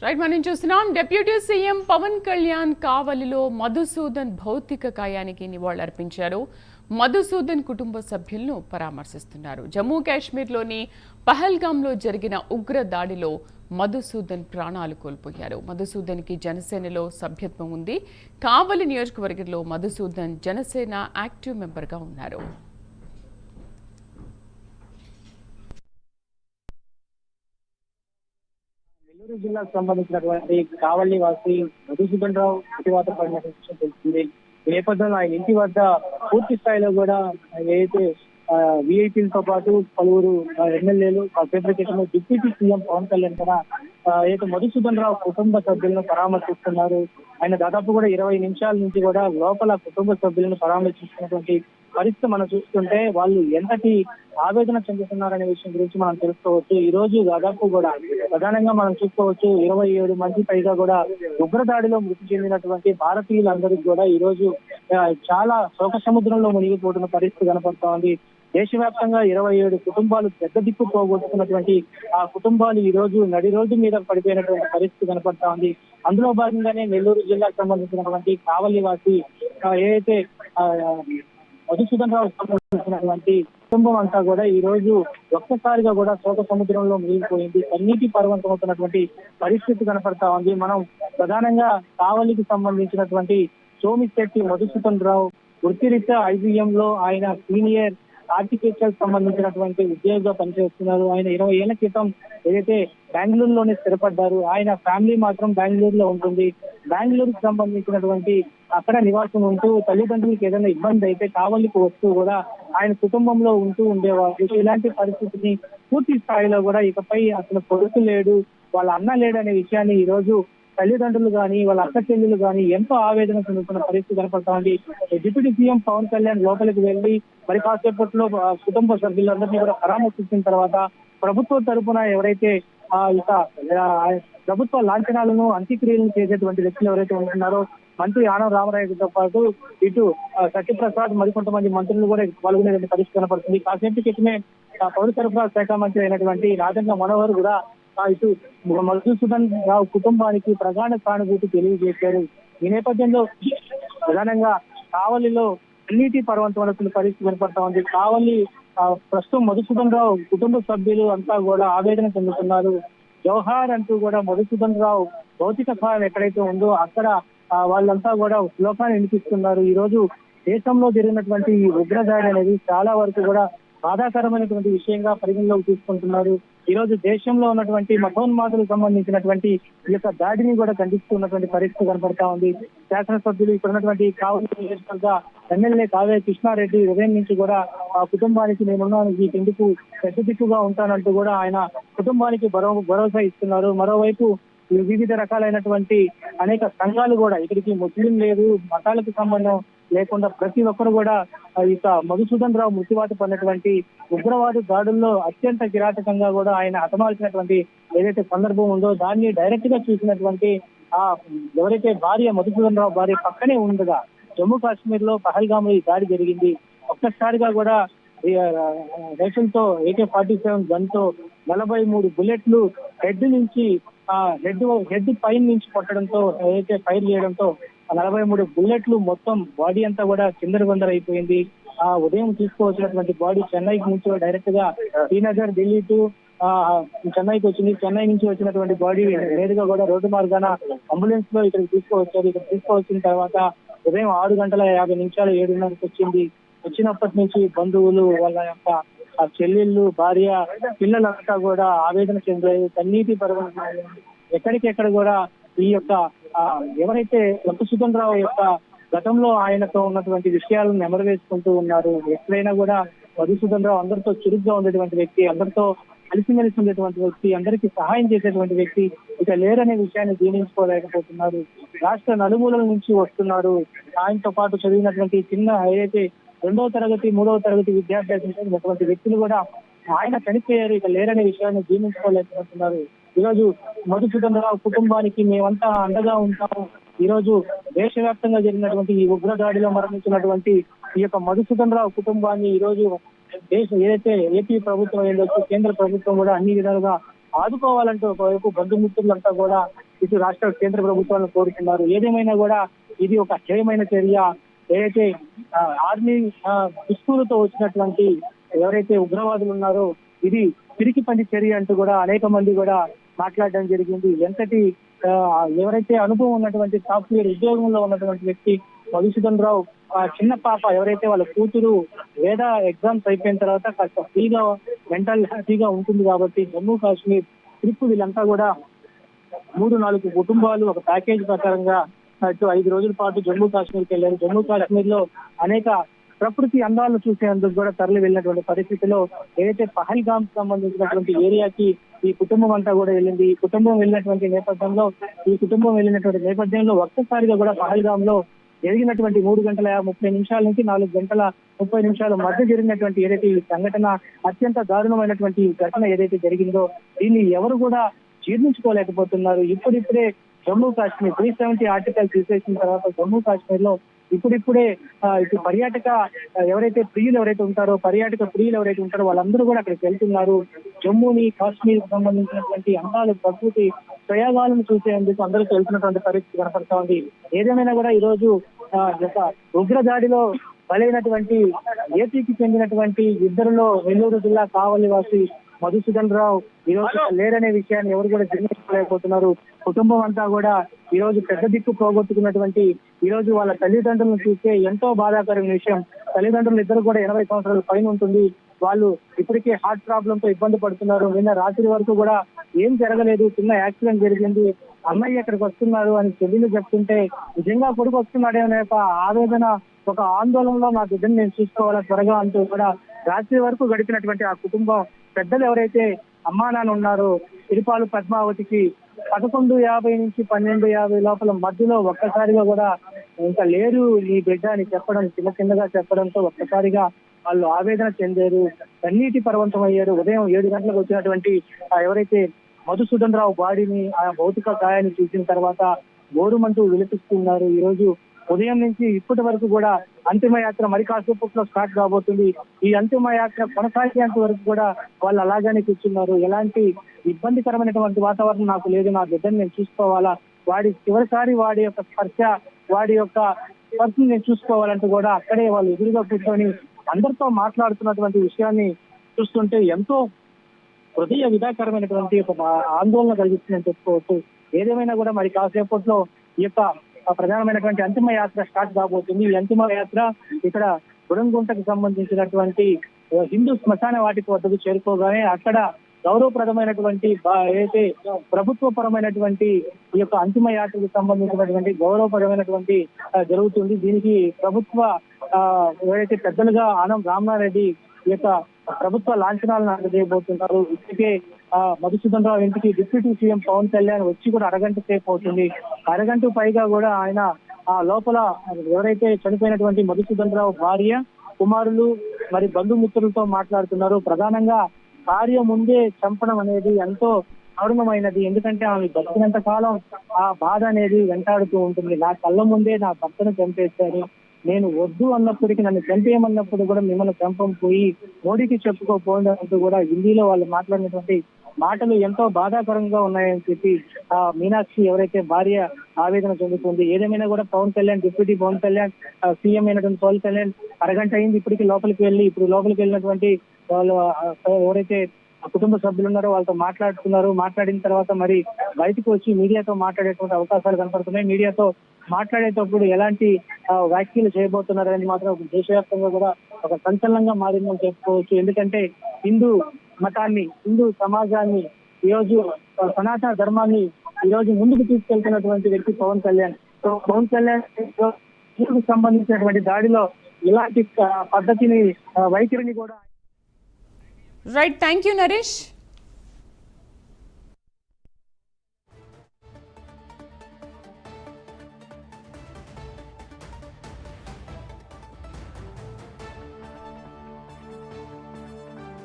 Right, మనం చూస్తున్నాం deputy CM Pawan Kalyan కావలిలో మధుసూదన్ భౌతిక కాయానికి నివాళులర్పించారు. మధుసూదన్ కుటుంబ సభ్యులను పరామర్శిస్తున్నారు. జమ్మూ కాశ్మీర్లోని పహల్గాంలో జరిగిన ఉగ్ర దాడిలో మధుసూదన్ ప్రాణాలు కోల్పోయారు. మధుసూదన్కి జనసేనలో సభ్యత్వం ఉంది. కావలి నియోజకవర్గంలో మధుసూదన్ జనసేన యాక్టివ్ మెంబర్గా ఉన్నారు. నెల్లూరు జిల్లాకు సంబంధించినటువంటి కావలి వాసి మధుసూదన్ రావు మృతివాత పడిన విషయం తెలిసింది. ఈ నేపథ్యంలో ఆయన ఇంటి వద్ద పూర్తి స్థాయిలో కూడా ఏదైతే విఐపీలతో పాటు పలువురు ఎమ్మెల్యేలు కాసేపటి క్రితం డిప్యూటీ సీఎం పవన్ కళ్యాణ్ కూడా ఏదైతే మధుసూదన్ రావు కుటుంబ సభ్యులను పరామర్శిస్తున్నారు. ఆయన దాదాపు కూడా 20 నిమిషాల నుంచి కూడా లోపల కుటుంబ సభ్యులను పరామర్శిస్తున్నటువంటి పరిస్థితి మనం చూస్తుంటే వాళ్ళు ఎంతటి ఆవేదన చెందుతున్నారనే విషయం గురించి మనం తెలుసుకోవచ్చు. ఈ రోజు దాదాపు కూడా ప్రధానంగా మనం చూసుకోవచ్చు 27 మంది పైగా కూడా ఉగ్రదాడిలో మృతి చెందినటువంటి భారతీయులందరికీ కూడా ఈ రోజు చాలా శోక సముద్రంలో మునిగిపోతున్న పరిస్థితి కనపడతా ఉంది. దేశవ్యాప్తంగా 27 కుటుంబాలు పెద్ద దిక్కు పోగొట్టుకున్నటువంటి ఆ కుటుంబాలు ఈ రోజు నడి రోడ్డు మీద పడిపోయినటువంటి పరిస్థితి కనపడతా ఉంది. అందులో భాగంగానే నెల్లూరు జిల్లాకు సంబంధించినటువంటి కావలి వాసి ఏదైతే మధుసూదన్ రావు సంబంధించినటువంటి కుటుంబం అంతా కూడా ఈ రోజు ఒక్కసారిగా కూడా శోక సముద్రంలో మిగిలిపోయింది. కన్నీటి పర్వంతమవుతున్నటువంటి పరిస్థితి కనపడతా ఉంది. మనం ప్రధానంగా కావలికి సంబంధించినటువంటి సోమిశెట్టి మధుసూదన్ రావు వృత్తిరీత్యా IBM లో ఆయన సీనియర్ ఆర్టికల్చర్ సంబంధించినటువంటి ఉద్యోగిగా పనిచేస్తున్నారు. ఆయన 20 ఏళ్ల క్రితం ఏదైతే బెంగళూరులోనే స్థిరపడ్డారు. ఆయన ఫ్యామిలీ మాత్రం బెంగళూరులో ఉంటుంది. బెంగళూరుకు సంబంధించినటువంటి అక్కడ నివాసం ఉంటూ తల్లిదండ్రులకు ఏదైనా ఇబ్బంది అయితే కావలికి వస్తూ కూడా ఆయన కుటుంబంలో ఉంటూ ఉండేవారు. ఇలాంటి పరిస్థితిని పూర్తి స్థాయిలో కూడా ఇకపై అసలు కొడుకు లేడు, వాళ్ళ అన్న లేడు అనే విషయాన్ని ఈ రోజు తల్లిదండ్రులు కానీ వాళ్ళ అక్క చెల్లెలు కానీ ఎంతో ఆవేదన చెందుతున్న పరిస్థితి కనపడతా ఉంది. డిప్యూటీ సీఎం పవన్ కళ్యాణ్ లోపలికి వెళ్లి మరి కాసేపట్లో కుటుంబ సభ్యులందరినీ కూడా పరామర్శించిన తర్వాత ప్రభుత్వం తరఫున ఎవరైతే ఇక ప్రభుత్వ లాంఛనాలను అంత్యక్రియలను చేసేటువంటి వ్యక్తులు ఎవరైతే ఉంటున్నారో మంత్రి ఆనం రామరాయుడుతో పాటు ఇటు సత్యప్రసాద్ మరికొంతమంది మంత్రులు కూడా పాల్గొనే పరిస్థితి కనపడుతుంది. కాసేపు క్రితమే పౌర సరఫరా శాఖ మంత్రి అయినటువంటి రాజంగ మనోహర్ కూడా ఇటు మధుసూదన్ రావు కుటుంబానికి ప్రగాఢ సానుభూతి తెలియజేశారు. ఈ నేపథ్యంలో ప్రధానంగా కావలిలో అన్నిటి పర్వంతమైన పరిస్థితి కనపడతా ఉంది. కావలి ప్రస్తుతం మధుసూదన్ రావు కుటుంబ సభ్యులు అంతా కూడా ఆవేదన చెందుతున్నారు. జవహర్ అంటూ కూడా మధుసూదన్ రావు భౌతిక కాయం ఎక్కడైతే ఉందో అక్కడ వాళ్ళంతా కూడా శ్లోకాన్ని వినిపిస్తున్నారు. ఈ రోజు దేశంలో జరిగినటువంటి ఈ ఉగ్రదాడి అనేది చాలా వరకు కూడా బాధాకరమైనటువంటి విషయంగా పరిగణలోకి తీసుకుంటున్నారు. ఈ రోజు దేశంలో ఉన్నటువంటి మతోన్మాదులకు సంబంధించినటువంటి ఈ యొక్క దాడిని కూడా ఖండిస్తున్నటువంటి పరిస్థితి కనపడతా ఉంది. శాసనసభ్యులు ఇక్కడ ఉన్నటువంటి కావలి నియోజకవర్గ ఎమ్మెల్యే కావ్య కృష్ణారెడ్డి ఉదయం నుంచి కూడా ఆ కుటుంబానికి నేనున్నాను, ఈ ఎందుకు పెద్ద దిక్కుగా ఉంటానంటూ కూడా ఆయన కుటుంబానికి భరోసా ఇస్తున్నారు. మరోవైపు వివిధ రకాలైనటువంటి అనేక సంఘాలు కూడా ఇక్కడికి ముస్లిం లేదు, మతాలకు సంబంధం లేకుండా ప్రతి ఒక్కరు కూడా ఇక మధుసూదన్ రావు మృతివాత పడినటువంటి ఉగ్రవాద దాడుల్లో అత్యంత కిరాతకంగా కూడా ఆయన హతమార్చినటువంటి ఏదైతే సందర్భం ఉందో దాన్ని డైరెక్ట్ గా చూసినటువంటి ఎవరైతే భార్య మధుసూదన్ రావు భార్య పక్కనే ఉండగా జమ్మూ కాశ్మీర్ లో పహల్గామ్ ఈ దాడి జరిగింది. ఒక్కసారిగా కూడా రైఫిల్తో AK-47 గన్ తో 43 బుల్లెట్లు హెడ్ నుంచి హెడ్ పైన నుంచి కొట్టడంతో ఏదైతే ఫైర్ చేయడంతో 43 బుల్లెట్లు మొత్తం బాడీ అంతా కూడా చిందరబందర అయిపోయింది. ఉదయం తీసుకోవచ్చినటువంటి బాడీ చెన్నైకి నుంచి డైరెక్ట్ గా శ్రీనగర్ ఢిల్లీ టు చెన్నైకి వచ్చింది. చెన్నై నుంచి వచ్చినటువంటి బాడీ నేరుగా కూడా రోడ్డు మార్గాన అంబులెన్స్ లో ఇక్కడికి తీసుకువచ్చారు. ఇక్కడ తీసుకువచ్చిన తర్వాత ఉదయం 6:50 7:30కి వచ్చింది. వచ్చినప్పటి నుంచి బంధువులు వాళ్ళ యొక్క చెల్లెళ్ళు భార్య పిల్లలంతా కూడా ఆవేదన చెందారు. కన్నీటి పర్వంతమయ్యారు. ఎక్కడికెక్కడ కూడా ఈ యొక్క ఎవరైతే మధుసూదన్ రావు యొక్క గతంలో ఆయనతో ఉన్నటువంటి విషయాలను నెమరవేసుకుంటూ ఉన్నారు. ఎక్కడైనా కూడా మధుసూదన్ రావు అందరితో చురుగ్గా ఉండేటువంటి వ్యక్తి, అందరితో కలిసిమెలిసి ఉండేటువంటి వ్యక్తి, అందరికీ సహాయం చేసేటువంటి వ్యక్తి ఇక లేరనే విషయాన్ని జీర్ణించుకోలేకపోతున్నారు. రాష్ట్ర నలుమూలల నుంచి వస్తున్నారు. ఆయనతో పాటు చదివినటువంటి చిన్న ఏదైతే 2వ తరగతి 3వ తరగతి విద్యార్థి వ్యక్తులు కూడా ఆయన చనిపోయారు, ఇక లేరనే విషయాన్ని జీర్ణించుకోలేకపోతున్నారు. ఈరోజు మధుసూదన్ రావు కుటుంబానికి మేమంతా అండగా ఉంటాము. ఈ రోజు దేశవ్యాప్తంగా జరిగినటువంటి ఈ ఉగ్రదాడిలో మరణించినటువంటి ఈ యొక్క మధుసూదన్ రావు కుటుంబాన్ని ఈ రోజు ఏదైతే ఏపీ ప్రభుత్వం ఏదైతే కేంద్ర ప్రభుత్వం కూడా అన్ని విధాలుగా ఆదుకోవాలంటూ ఒకవైపు బంధుమిత్రులంతా కూడా ఇటు రాష్ట్ర కేంద్ర ప్రభుత్వాలను కోరుతున్నారు. ఏదేమైనా కూడా ఇది ఒక హేయమైన చర్య. ఏదైతే ఆర్మీ దుస్తులతో వచ్చినటువంటి ఎవరైతే ఉగ్రవాదులు ఉన్నారో ఇది పిరికి పంది చర్య అంటూ కూడా అనేక మంది కూడా మాట్లాడడం జరిగింది. ఎంతటి ఎవరైతే అనుభవం ఉన్నటువంటి సాఫ్ట్వేర్ ఉద్యోగంలో ఉన్నటువంటి వ్యక్తి మధుసూదన్ రావు చిన్న పాప ఎవరైతే వాళ్ళ కూతురు వేద ఎగ్జామ్స్ అయిపోయిన తర్వాత కాస్త ఫ్రీగా మెంటల్ హ్యాపీగా ఉంటుంది కాబట్టి జమ్మూ కాశ్మీర్ ట్రిప్ వీళ్ళంతా కూడా 3-4 కుటుంబాలు ఒక ప్యాకేజ్ ప్రకారంగా 5 రోజుల పాటు జమ్మూ కాశ్మీర్కి వెళ్ళారు. జమ్మూ కాశ్మీర్ లో అనేక ప్రకృతి అందాలను చూసేందుకు కూడా తరలి వెళ్ళినటువంటి పరిస్థితిలో ఏదైతే పహల్గామ్ సంబంధించినటువంటి ఏరియాకి ఈ కుటుంబం అంతా కూడా వెళ్ళింది. ఈ కుటుంబం వెళ్ళినటువంటి నేపథ్యంలో ఒక్కసారిగా కూడా పహల్గామ్ లో జరిగినటువంటి 3 గంటల 30 నిమిషాల నుంచి 4 గంటల 30 నిమిషాల మధ్య జరిగినటువంటి ఏదైతే ఈ సంఘటన అత్యంత దారుణమైనటువంటి ఘటన ఏదైతే జరిగిందో దీన్ని ఎవరు కూడా జీర్ణించుకోలేకపోతున్నారు. ఇప్పుడిప్పుడే జమ్మూ కాశ్మీర్ 370 ఆర్టికల్ తీసేసిన తర్వాత జమ్మూ కాశ్మీర్ లో ఇప్పుడిప్పుడే ఇటు పర్యాటక ప్రియులు ఎవరైతే ఉంటారో వాళ్ళందరూ కూడా అక్కడికి వెళ్తున్నారు. జమ్మూని కాశ్మీర్ సంబంధించినటువంటి అందాలు ప్రకృతి ప్రయోగాలను చూసేందుకు అందరికీ వెళ్తున్నటువంటి పరిస్థితి కనపడతా ఉంది. ఏదేమైనా కూడా ఈ రోజు ఉగ్ర దాడిలో బలైనటువంటి ఏపీకి చెందినటువంటి ఇద్దరులో నెల్లూరు జిల్లా కావలివాసి మధుసూదన్ రావు ఈ రోజు లేరనే విషయాన్ని ఎవరు కూడా జీర్ణించుకోలేకపోతున్నారు. కుటుంబం అంతా కూడా ఈ రోజు పెద్ద దిక్కు పోగొట్టుకున్నటువంటి ఈ రోజు వాళ్ళ తల్లిదండ్రులను చూస్తే ఎంతో బాధాకరమైన విషయం. తల్లిదండ్రులు ఇద్దరు కూడా 80 సంవత్సరాల పైన ఉంటుంది. వాళ్ళు ఇప్పటికే హార్ట్ ప్రాబ్లంతో ఇబ్బంది పడుతున్నారు. నిన్న రాత్రి వరకు కూడా ఏం జరగలేదు, చిన్న యాక్సిడెంట్ జరిగింది, అమ్మాయి ఎక్కడికి వస్తున్నారు అని చెల్లెలు చెప్తుంటే నిజంగా కొడుకు వస్తున్నాడేమనే ఒక ఆవేదన, ఒక ఆందోళనలో నా బిడ్డను నేను చూసుకోవాలా త్వరగా అంటూ కూడా రాత్రి వరకు గడిపినటువంటి ఆ కుటుంబం పెద్దలు ఎవరైతే అమ్మా నాన్న ఉన్నారో తిరుపాలు పద్మావతికి 11:50 నుంచి 12:50 లోపల మధ్యలో ఒక్కసారిగా కూడా ఇంకా లేరు ఈ బిడ్డ అని చెప్పడం, చిన్నగా చెప్పడంతో ఒక్కసారిగా వాళ్ళు ఆవేదన చెందారు, కన్నీటి పర్వంతం అయ్యారు. ఉదయం 7 గంటలకు వచ్చినటువంటి ఎవరైతే మధుసూదన్ రావు బాడీని ఆ భౌతిక గాయాన్ని చూసిన తర్వాత గోరుమంటూ విలపిస్తున్నారు. ఈ రోజు ఉదయం నుంచి ఇప్పటి వరకు కూడా అంతిమయాత్ర మరి కాసేపట్లో స్టార్ట్ కాబోతుంది. ఈ అంతిమయాత్ర కొనసాగేంత వరకు కూడా వాళ్ళు అలాగానే కూర్చున్నారు. ఎలాంటి ఇబ్బందికరమైనటువంటి వాతావరణం నాకు లేదు, నా బిడ్డను నేను చూసుకోవాలా, చివరిసారి వాడి యొక్క స్పర్శని నేను చూసుకోవాలంటూ కూడా అక్కడే వాళ్ళు ఎదురుగా కూర్చొని అందరితో మాట్లాడుతున్నటువంటి విషయాన్ని చూస్తుంటే ఎంతో హృదయ విధాకరమైనటువంటి ఒక ఆందోళన కలిగిస్తుందని చెప్పుకోవచ్చు. ఏదేమైనా కూడా మరి కాసేపట్లో ఈ యొక్క ప్రధానమైనటువంటి అంతిమ యాత్ర స్టార్ట్ కాబోతుంది. ఈ అంతిమ యాత్ర ఇక్కడ గుడంగుంటకు సంబంధించినటువంటి హిందూ శ్మశాన వాటిక వద్దకు చేరుకోగానే అక్కడ గౌరవప్రదమైనటువంటి ఏదైతే ప్రభుత్వపరమైనటువంటి ఈ యొక్క అంతిమ యాత్రకు సంబంధించినటువంటి గౌరవపరమైనటువంటి జరుగుతుంది. దీనికి ప్రభుత్వ ఎవరైతే పెద్దలుగా ఆనం రామనారెడ్డి ఈ యొక్క ప్రభుత్వ లాంఛనాలను అందజేయబోతున్నారు. ఇప్పటికే మధుసూదన్ రావు ఇంటికి డిప్యూటీ సీఎం పవన్ కళ్యాణ్ వచ్చి కూడా అరగంట సేపు అవుతుంది. అరగంట పైగా కూడా ఆయన ఆ లోపల ఎవరైతే చనిపోయినటువంటి మధుసూదన్ రావు భార్య, కుమారులు మరి బంధుమిత్రులతో మాట్లాడుతున్నారు. ప్రధానంగా భార్య ముందే చంపడం అనేది ఎంతో దారుణమైనది. ఎందుకంటే ఆమె బతికినంత కాలం ఆ బాధ అనేది వెంటాడుతూ ఉంటుంది. నా కళ్ళ ముందే నా భర్తను చంపేశారు, నేను వద్దు అన్నప్పటికీ నన్ను చంపేయమన్నప్పుడు కూడా మిమ్మల్ని చంపం పోయి మోడీకి చెప్పుకోపోయినట్టు కూడా హిందీలో వాళ్ళు మాట్లాడినటువంటి మాటలు ఎంతో బాధాకరంగా ఉన్నాయని చెప్పి మీనాక్షి ఎవరైతే భార్య ఆవేదన చెందుతుంది. ఏదేమైనా కూడా పవన్ కళ్యాణ్, డిప్యూటీ పవన్ కళ్యాణ్, సీఎం అయినటువంటి పవన్ కళ్యాణ్ అరగంట అయింది ఇప్పటికీ లోపలికి వెళ్ళినటువంటి వాళ్ళు ఎవరైతే కుటుంబ సభ్యులు ఉన్నారో వాళ్ళతో మాట్లాడుతున్నారు. మాట్లాడిన తర్వాత మరి బయటకు వచ్చి మీడియాతో మాట్లాడేటువంటి అవకాశాలు కనపడుతున్నాయి. మీడియాతో మాట్లాడేటప్పుడు ఎలాంటి వ్యాఖ్యలు చేయబోతున్నారు అనేది మాత్రం దేశవ్యాప్తంగా కూడా ఒక సంచలనంగా మారిందని చెప్పుకోవచ్చు. ఎందుకంటే హిందూ మతాన్ని, హిందూ సమాజాన్ని, ఈరోజు సనాతన ధర్మాన్ని ఈరోజు ముందుకు తీసుకెళ్తున్నటువంటి వ్యక్తి పవన్ కళ్యాణ్. సో పవన్ కళ్యాణ్ సంబంధించినటువంటి దాడిలో ఇలాంటి పద్ధతిని, వైఖరిని కూడా రైట్. Thank you Naresh.